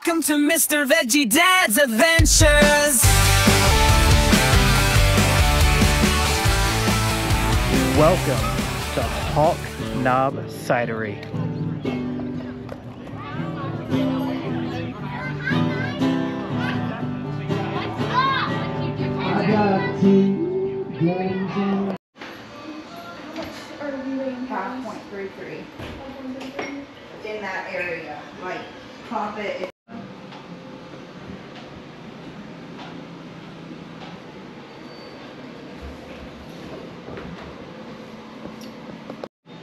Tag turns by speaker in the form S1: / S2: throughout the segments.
S1: Welcome to Mr. Veggiedad's Adventures.
S2: Welcome to Hawk Knob Cidery.
S3: I got two games.
S4: 5.33 in that area, like pop it.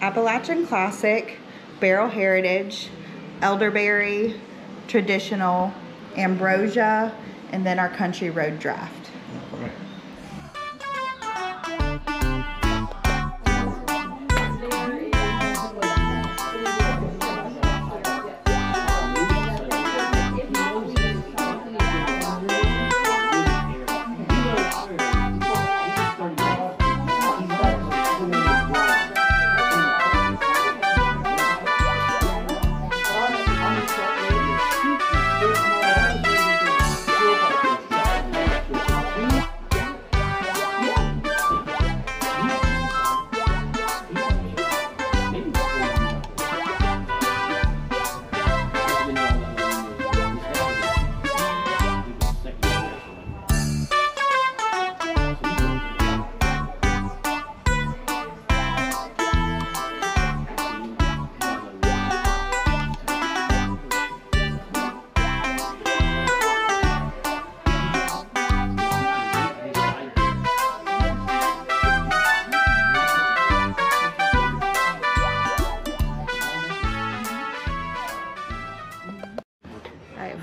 S4: Appalachian Classic, Barrel Heritage, Elderberry, Traditional, Ambrosia, and then our Country Road Draft.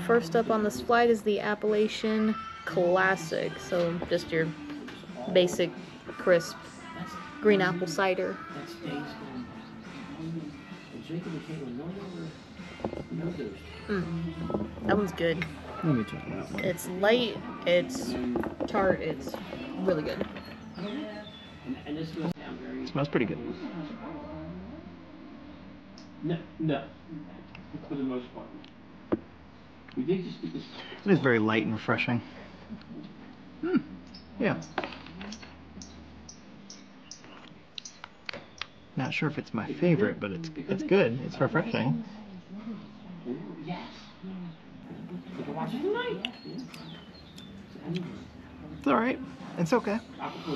S5: First up on this flight is the Appalachian Classic, so just your basic, crisp green apple cider. That one's good.
S2: Let me try that one.
S5: It's light, it's tart, it's really good.
S2: It smells pretty good.
S3: No. For the most part. We did just get this.
S2: It is very light and refreshing. Yeah. Not sure if it's my favorite, but it's good. It's refreshing.
S3: Yes. We can watch it tonight.
S2: It's alright. It's okay.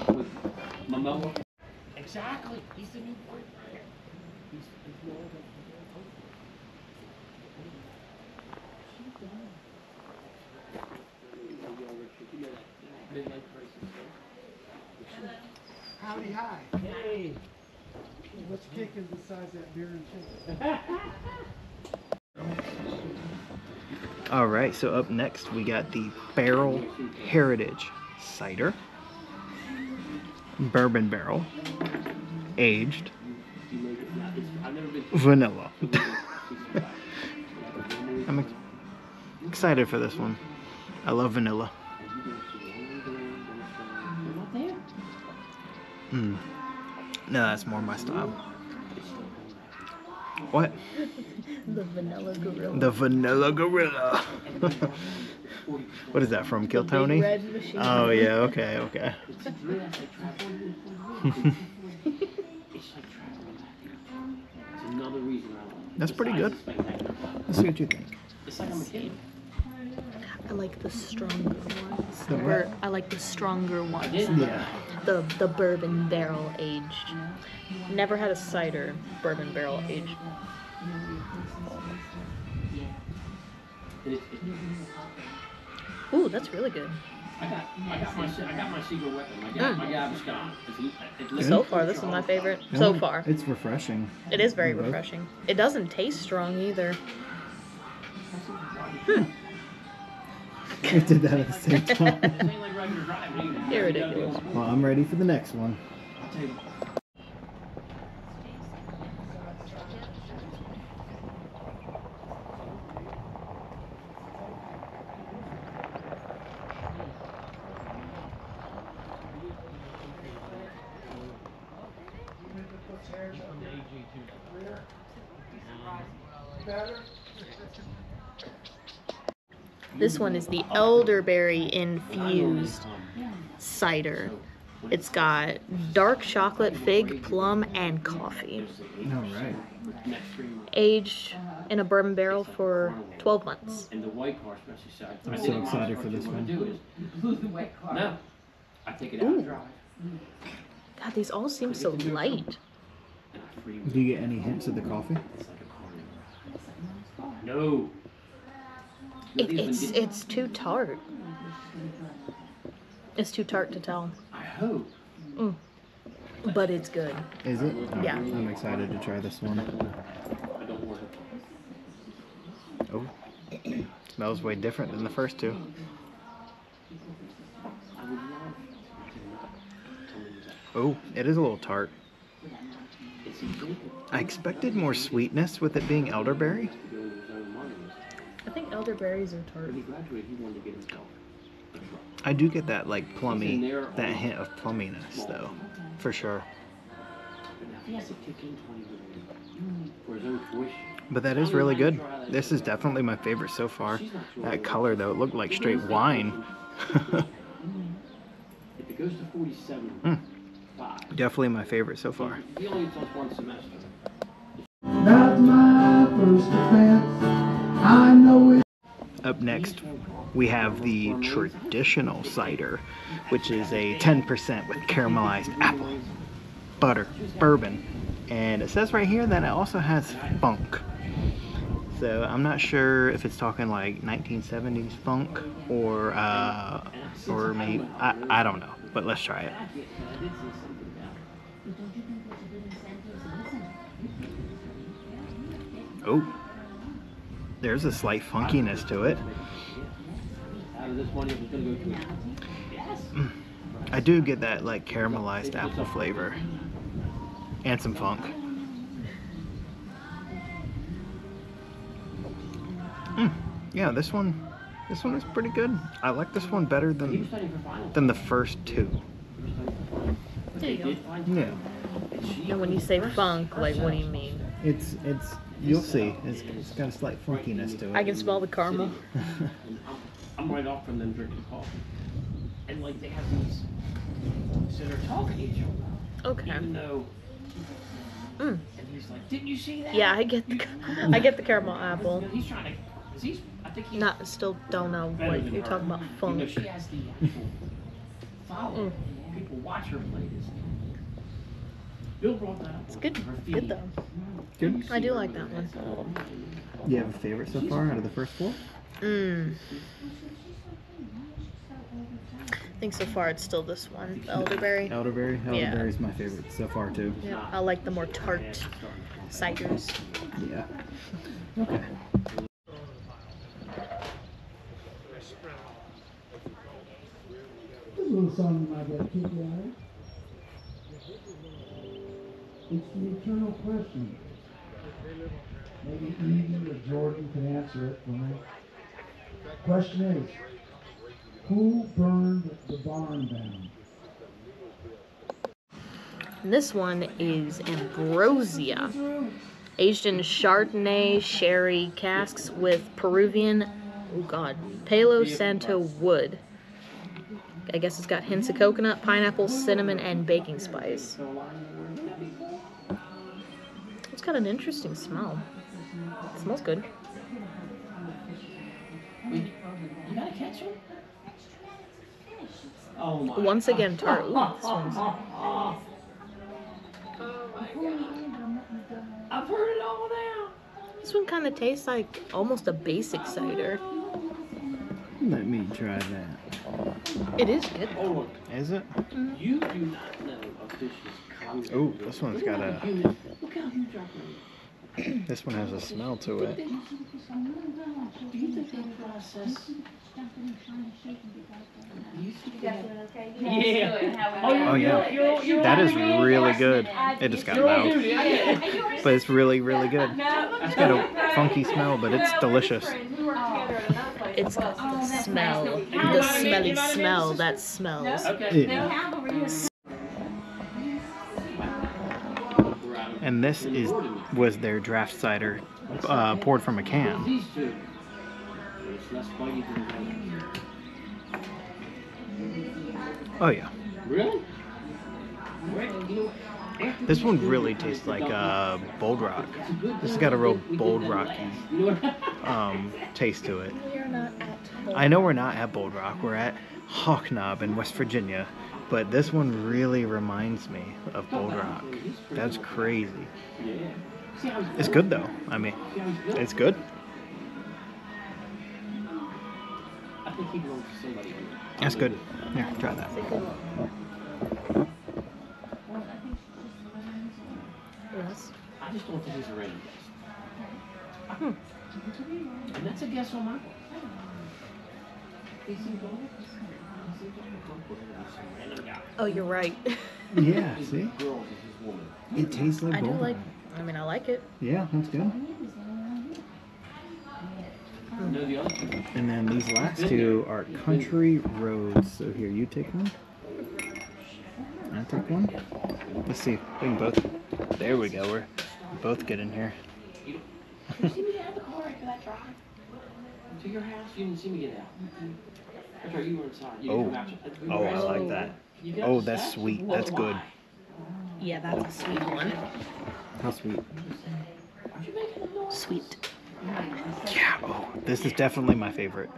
S3: With Momoa. Exactly. He's the new boy. He's
S6: Howdy, hi.
S3: Hey.
S6: What's kicking besides that beer and chicken?
S2: Alright, so up next we got the Barrel Heritage Cider. Bourbon barrel. Aged. Vanilla. I'm excited for this one. I love vanilla. No, that's more my style. What?
S5: The Vanilla Gorilla.
S2: The Vanilla Gorilla. What is that from? Kill Tony?
S5: Red machine.
S2: Oh yeah, okay. That's pretty good. Let's see what you think.
S5: I like the stronger ones.
S2: The what?
S5: Or I like the stronger ones.
S2: Yeah.
S5: The bourbon barrel aged. Never had a cider bourbon barrel aged. Ooh, that's really good.
S3: I got my secret weapon. My Gaviscon.
S5: So far, this is my favorite. So far.
S2: It's refreshing.
S5: It is very refreshing. It doesn't taste strong either.
S2: We did that at the same time.
S5: You're ridiculous.
S2: Well, I'm ready for the next one.
S6: Better?
S5: This one is the elderberry infused cider. It's got dark chocolate, fig, plum, and coffee.
S2: All right.
S5: Aged in a bourbon barrel for 12 months.
S3: And the white car especially said,
S2: I'm so excited for this one.
S3: No, I take it out and drive.
S5: God, these all seem so light.
S2: Do you get any hints of the coffee?
S3: No.
S5: It's too tart. It's too tart to tell.
S3: I hope.
S5: But it's good.
S2: Is it?
S5: Yeah.
S2: I'm excited to try this one. Oh, smells way different than the first two. Oh, it is a little tart. I expected more sweetness with it being elderberry.
S5: I think elderberries are tart.
S2: I do get that like plummy, that hint of plumminess though, for sure. But that is really good. This is definitely my favorite so far. That color though, it looked like straight wine. Definitely my favorite so far.
S6: That's my first offense. I know it.
S2: Up next, we have the traditional cider, which is a 10% with caramelized apple, butter, bourbon, and it says right here that it also has funk. So I'm not sure if it's talking like 1970s funk or maybe I don't know, but let's try it. Oh, there's a slight funkiness to it. I do get that like caramelized apple flavor and some funk. Yeah, this one is pretty good. I like this one better than the first two.
S5: There you go.
S2: Yeah.
S5: And when you say funk, like, what do you mean?
S2: It's you'll see. It's got a slight funkiness to it.
S5: I can smell the caramel.
S3: I'm right off from them drinking coffee. And like they have these, so they're talking to each other.
S5: Okay.
S3: Even though, and he's like, didn't you see that?
S5: Yeah, I get the caramel apple.
S3: He's trying to, I think he's
S5: Still don't know what you're talking about.
S3: You know,
S5: Funk.
S3: she has the actual follow. People watch her play this. Bill brought that up.
S5: It's good. Good though.
S2: Good.
S5: I do like that one.
S2: You have a favorite so far out of the first four?
S5: I think so far it's still this one, the elderberry.
S2: Elderberry?
S5: Yeah.
S2: Elderberry's my favorite so far too.
S5: Yeah, I like the more tart ciders.
S2: Yeah. Okay.
S6: This little song you might get a kick out of. It's the eternal question. Maybe Evie or Jordan can answer it for me. Question is, who burned the barn down?
S5: And this one is Ambrosia, aged in Chardonnay sherry casks with Peruvian, Palo Santo wood. I guess it's got hints of coconut, pineapple, cinnamon, and baking spice. It's got an interesting smell. It smells good.
S3: You gotta catch him? Oh my
S5: Once again, tart. Ooh, this one's...
S3: Oh my god. I've heard it all now.
S5: This one kind of tastes like almost a basic cider.
S2: Let me try that.
S5: It is good.
S3: Oh,
S2: Is it?
S3: you do not know a fish's color.
S2: Oh, this one's got a.
S3: Look how huge our
S2: This one has a smell to it.
S3: Do you think they process? Yeah.
S2: Oh yeah. That is really good. It just got loud. But it's really, really good. It's got a funky smell, but it's delicious.
S5: It's got the smell. The smelly smell that smells.
S2: Yeah. And this was their draft cider poured from a can.
S3: but it's less bitey than the
S2: Oh yeah.
S3: Really? Where, you know,
S2: This one really tastes like Bold Rock. This has got a real Bold Rocky taste to it.
S5: We are not at
S2: I know we're not at Bold Rock. We're at Hawk Knob in West Virginia. But this one really reminds me of Bold Rock. That's crazy. It's good though. I mean, it's good.
S3: I think he belongs to somebody.
S2: That's good. Here, try that.
S5: Yes.
S3: I just don't think he's a random guest. And that's a guess on my part. He seems like some random guy.
S5: Oh, you're right.
S2: Yeah, see?
S3: Girls is his woman.
S2: It tastes like
S5: I do
S2: Bold
S5: like.
S2: Rock.
S5: I mean, I like it.
S2: Yeah, that's good.
S3: You know the other two?
S2: And then these last two are Country Roads. So here, you take one. I take one. Let's see. We can both. There we go. We're both good in here.
S3: You see me get out of the car after that drive? To your house? You didn't see me get out. That's right, you were inside. You didn't come out.
S2: Oh, I like that.
S3: You got
S2: Oh,
S3: the
S2: that's
S3: steps?
S2: sweet.
S3: Well,
S2: That's good.
S3: why?
S5: Yeah, that's a sweet one.
S2: How sweet.
S3: Aren't you making a noise?
S5: Sweet.
S2: Yeah. Oh, this is definitely my favorite.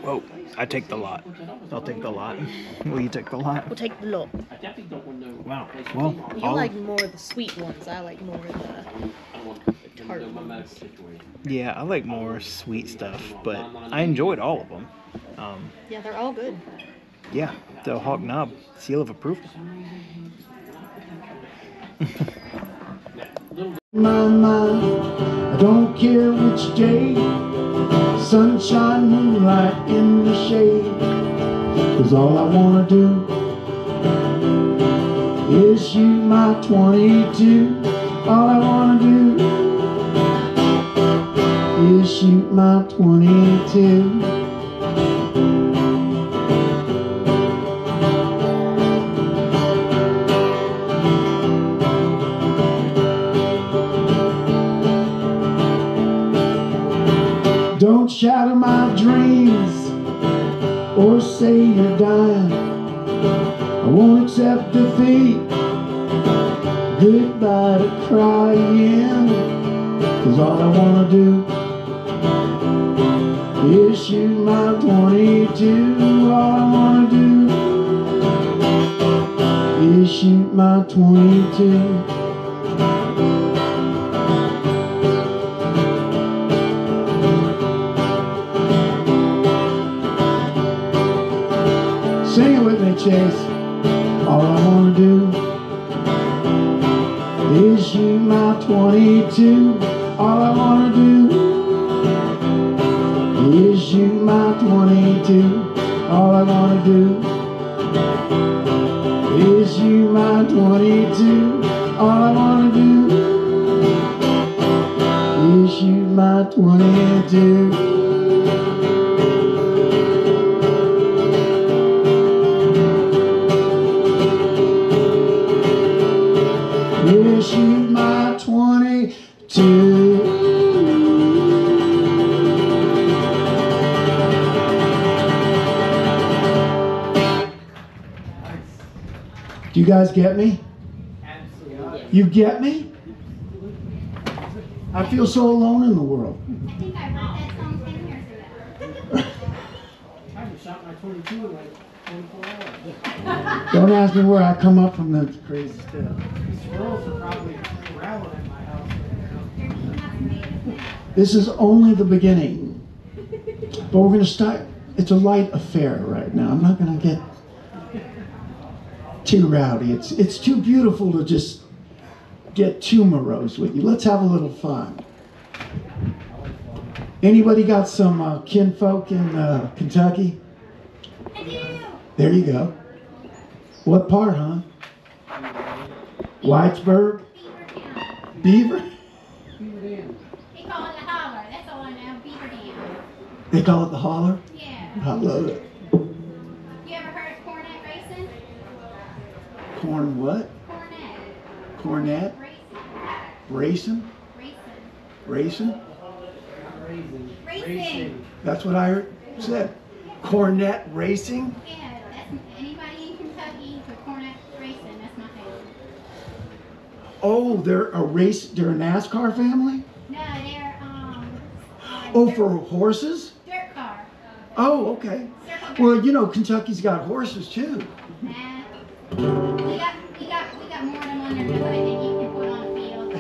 S2: Whoa, I take the lot. I'll take the lot. Will you take the lot?
S5: We'll take the lot.
S3: I definitely don't want to know.
S2: Wow. Well,
S5: You
S2: all
S5: like more of the sweet ones. I like more of the.
S3: I want to
S5: tart
S3: know my
S5: ones.
S3: medical situation.
S2: yeah, I like more sweet stuff, but I enjoyed all of them.
S5: Yeah, they're all good.
S2: Yeah, the Hawk Knob seal of approval.
S6: My mind, I don't care which day, sunshine, moonlight, in the shade, 'cause all I wanna do is shoot my 22. All I wanna do is shoot my 22. Don't shatter my dreams or say you're dying. I won't accept defeat. Goodbye to crying. 'Cause all I wanna do is shoot my 22. All I wanna do is shoot my 22. Sing it with me, Chase. All I wanna do is shoot my 22. All I wanna do is shoot my 22. All I wanna do is shoot my 22. All I wanna do is shoot my 22. Yeah, shoot my 22. Do you guys get me? You get me? I feel so alone in the world.
S7: I think I wrote that song 10 years ago.
S3: I haven't shot my 22 in like 24 hours.
S6: Don't ask me where I come up from. That's crazy stuff.
S3: Squirrels are probably growling at my house right now.
S6: This is only the beginning. But we're going to start. It's a light affair right now. I'm not going to get too rowdy. It's too beautiful to just get too morose with you. Let's have a little fun. Anybody got some kinfolk in Kentucky?
S7: I do.
S6: There you go. What part, huh? Whitesburg?
S7: Beaver Dam.
S6: Beaver?
S7: They call it the holler. That's all I know. Beaver Dam.
S6: They call it the holler?
S7: Yeah.
S6: I love it.
S7: You ever heard of cornet racing?
S6: Corn what?
S7: Cornet.
S6: Cornet?
S7: Racing.
S6: Racing?
S7: Racing.
S6: Racing?
S7: Racing.
S6: That's what I said. Cornet Racing?
S7: Yeah, that's anybody in Kentucky for cornet racing. That's my family.
S6: Oh, they're a NASCAR family?
S7: No, they're
S6: Oh, for horses?
S7: dirt car.
S6: Oh, okay.
S7: Circle
S6: Well, you know, Kentucky's got horses too.
S7: Nah. We got more than one there that I think you can put on a field.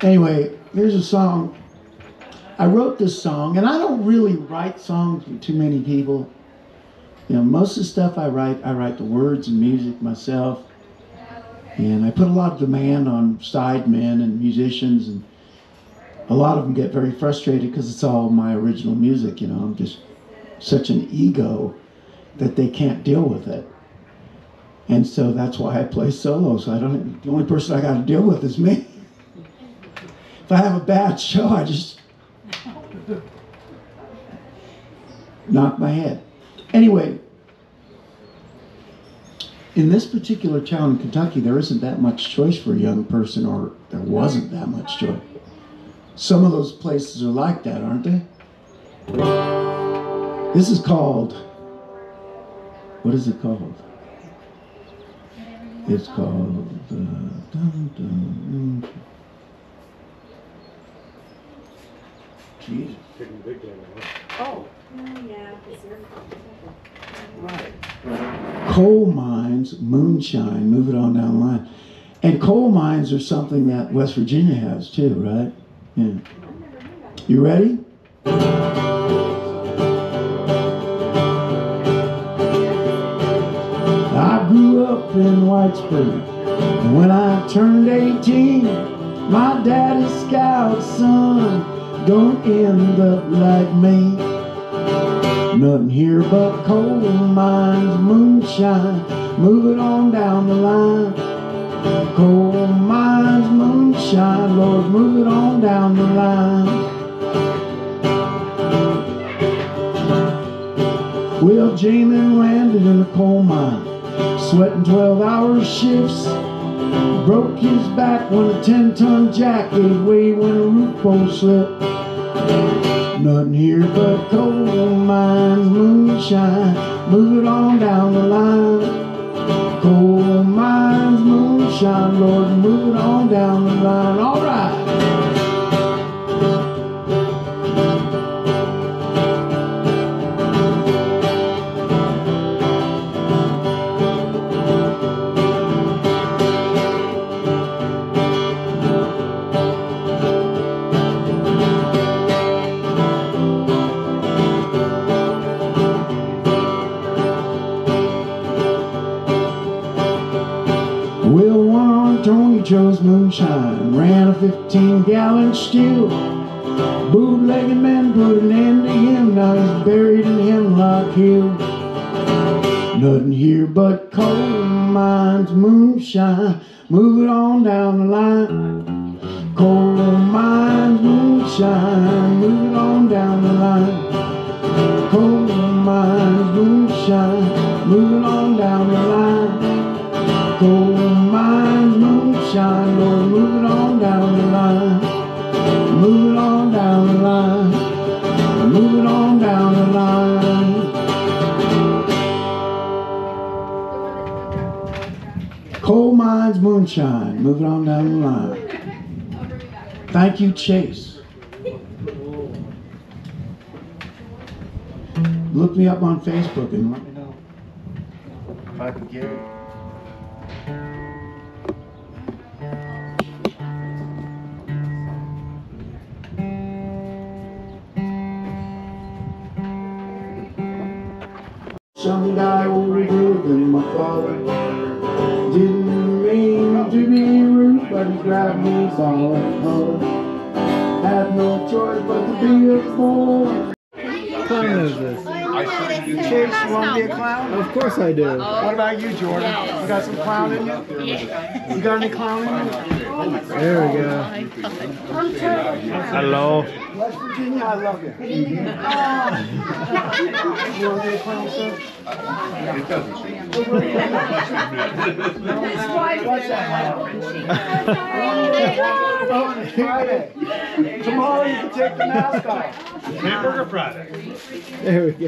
S6: Anyway, here's a song. I wrote this song, and I don't really write songs with too many people. You know, most of the stuff I write the words and music myself. And I put a lot of demand on sidemen and musicians, and a lot of them get very frustrated because it's all my original music, you know. I'm just such an ego that they can't deal with it. And so that's why I play solo. So the only person I got to deal with is me. If I have a bad show, I just knock my head. Anyway, in this particular town in Kentucky, there isn't that much choice for a young person, or there wasn't that much choice. Some of those places are like that, aren't they? This is called, what is it called? It's called, Jesus. Oh. Right. Coal mines, moonshine, move it on down the line. And coal mines are something that West Virginia has too, right? Yeah. You ready? I grew up in Whitesburg, and when I turned 18, my daddy scowled, son, don't end up like me. Nothing here but coal mines, moonshine, move it on down the line. Coal mines, moonshine, Lord, move it on down the line. Well, Jamin landed in a coal mine, sweating 12-hour shifts. Broke his back when a 10-ton jack gave way when a roof pole slipped. Nothing here but coal mines, moonshine, move it on down the line. Coal mines, moonshine, Lord, move it on down the line. All right. Well, one-armed Tony chose moonshine, ran a 15-gallon still. Bootlegging men put an end to him, now he's buried in Hemlock Hill. Nothing here but coal mines, moonshine, move it on down the line. Coal mines, moonshine, move it on down the line. Coal mines, moonshine, move it on down the line. Coal mines, moonshine, Lord, move it on down the line. Move it on down the line. Move it on down the line. Coal mines, moonshine, move it on down the line. Thank you, Chase. Look me up on Facebook and let me know if I can get it. Some guy older than my father, didn't mean to be rude, but he grabbed me by the collar. Had no choice but to be a boy.
S2: What clown is this?
S6: Chase, you want to be a clown?
S2: Of course I do.
S6: What about you, Jordan?
S5: Yes.
S6: You got some clown in you?
S5: Yeah.
S6: You got any clown in you?
S2: There we go. Hello.
S6: West Virginia, I love you. You want to be a clown, sir? Friday. Tomorrow you can take the mask off.
S8: Hamburger Friday.
S2: There we go.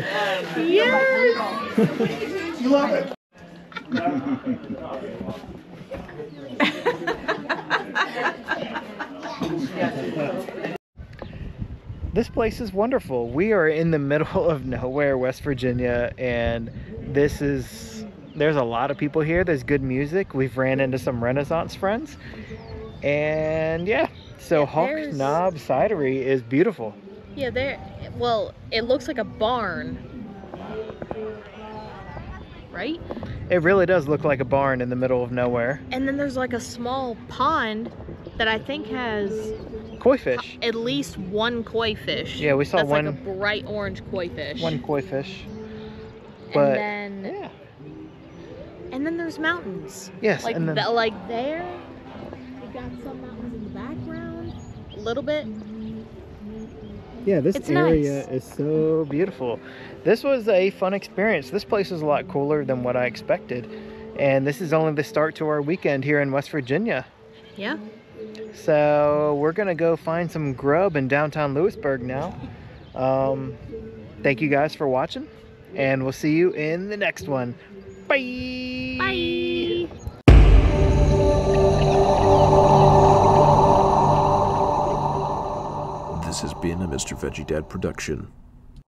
S5: Yes!
S6: You love it.
S2: This place is wonderful. We are in the middle of nowhere, West Virginia, and there's a lot of people here. There's good music. We've ran into some Renaissance friends. And yeah, so Hawk Knob Cidery is beautiful.
S5: Yeah, well, it looks like a barn. Right?
S2: It really does look like a barn in the middle of nowhere.
S5: And then there's like a small pond that I think has
S2: Koi fish.
S5: at least one koi fish.
S2: Yeah, we saw
S5: That's
S2: one.
S5: like a bright orange koi fish.
S2: One koi fish. But
S5: and then,
S2: yeah.
S5: And then there's mountains.
S2: Yes,
S5: Like
S2: and then
S5: like there. We got some mountains in the background. A little bit.
S2: yeah, this
S5: It's
S2: area
S5: nice.
S2: is so beautiful. This was a fun experience. This place is a lot cooler than what I expected. And this is only the start to our weekend here in West Virginia.
S5: Yeah.
S2: So we're gonna go find some grub in downtown Lewisburg now. Thank you guys for watching, and we'll see you in the next one. Bye.
S5: Bye.
S9: This has been a Mr. Veggiedad production.